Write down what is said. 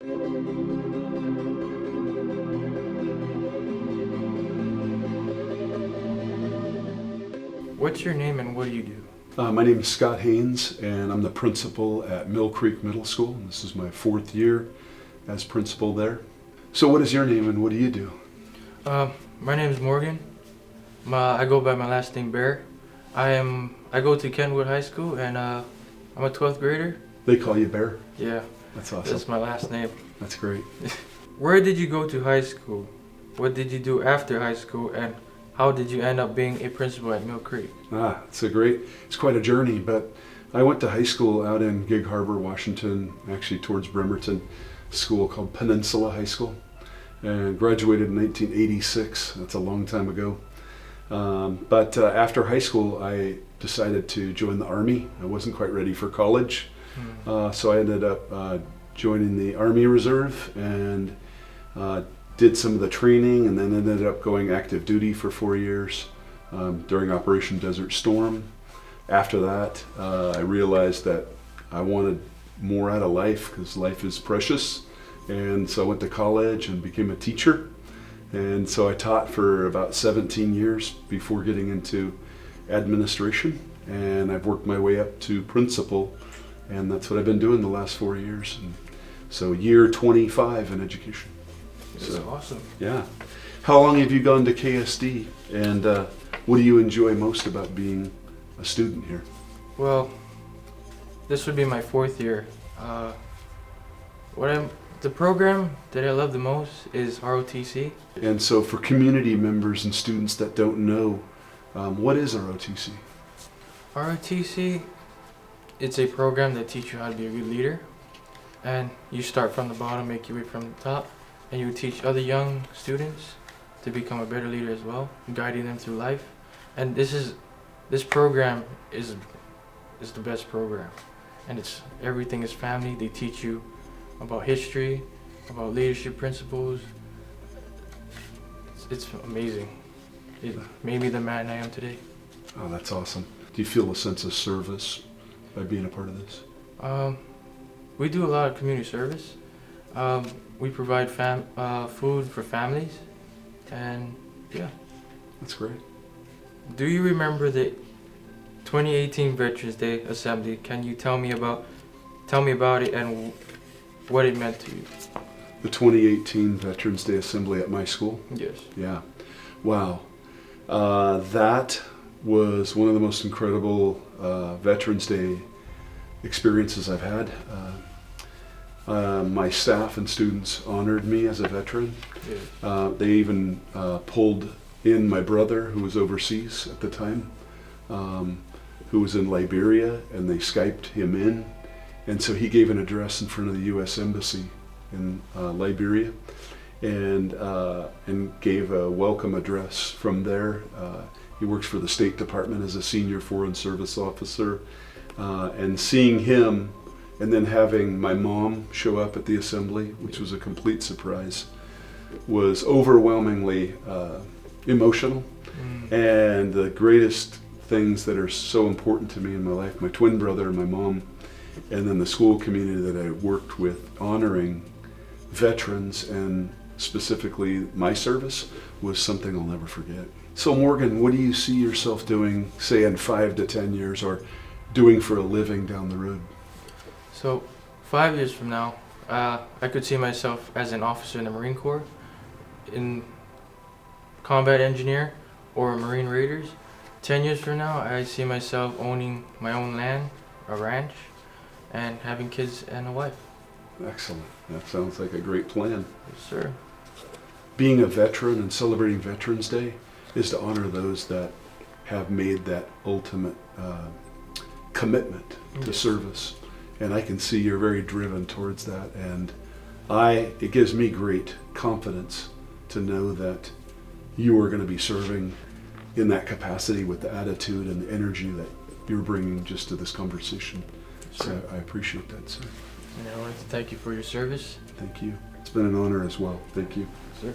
What's your name and what do you do? My name is Scott Haines, and I'm the principal at Mill Creek Middle School. This is my 4th year as principal there. So what is your name and what do you do? My name is Morgan. I go by my last name Bear. I go to Kentwood High School and I'm a 12th grader. They call you Bear? Yeah. That's awesome. That's my last name. That's great. Where did you go to high school? What did you do after high school? And how did you end up being a principal at Mill Creek? It's quite a journey, but I went to high school out in Gig Harbor, Washington, actually towards Bremerton, a school called Peninsula High School, and graduated in 1986. That's a long time ago. But after high school, I decided to join the Army. I wasn't quite ready for college, so I ended up joining the Army Reserve and did some of the training, and then ended up going active duty for 4 years during Operation Desert Storm. After that, I realized that I wanted more out of life because life is precious, and so I went to college and became a teacher. And so I taught for about 17 years before getting into administration, and I've worked my way up to principal, and that's what I've been doing the last 4 years. And so year 25 in education. That's awesome. Yeah. How long have you gone to KSD, and what do you enjoy most about being a student here? Well, this would be my 4th year. The program that I love the most is ROTC. And so for community members and students that don't know, what is ROTC? ROTC, it's a program that teaches you how to be a good leader. And you start from the bottom, make your way from the top, and you teach other young students to become a better leader as well, guiding them through life. And this program is the best program. And everything is family. They teach you about history, about leadership principles. It's amazing. It made me the man I am today. Oh, that's awesome. Do you feel a sense of service by being a part of this? We do a lot of community service. We provide food for families, and yeah. That's great. Do you remember the 2018 Veterans Day Assembly? Can you tell me about it and what it meant to you? The 2018 Veterans Day Assembly at my school? Yes. Yeah. Wow. That was one of the most incredible Veterans Day experiences I've had. My staff and students honored me as a veteran. Yes. They even pulled in my brother, who was overseas at the time, who was in Liberia, and they Skyped him in. And so he gave an address in front of the U.S. Embassy in Liberia, and gave a welcome address from there. He works for the State Department as a senior foreign service officer, and seeing him and then having my mom show up at the assembly, which was a complete surprise, was overwhelmingly emotional. And the greatest things that are so important to me in my life, my twin brother and my mom, and then the school community that I worked with honoring veterans and specifically my service, was something I'll never forget. So Morgan, what do you see yourself doing, say in 5 to 10 years, or doing for a living down the road? So 5 years from now, I could see myself as an officer in the Marine Corps, in combat engineer, or Marine Raiders. 10 years from now, I see myself owning my own land, a ranch, and having kids and a wife. Excellent. That sounds like a great plan. Yes, sir. Being a veteran and celebrating Veterans Day is to honor those that have made that ultimate commitment to service. And I can see you're very driven towards that. And it gives me great confidence to know that you are going to be serving in that capacity with the attitude and the energy that you're bringing just to this conversation. So I appreciate that, sir. And I wanted to thank you for your service. Thank you. It's been an honor as well. Thank you. Sir.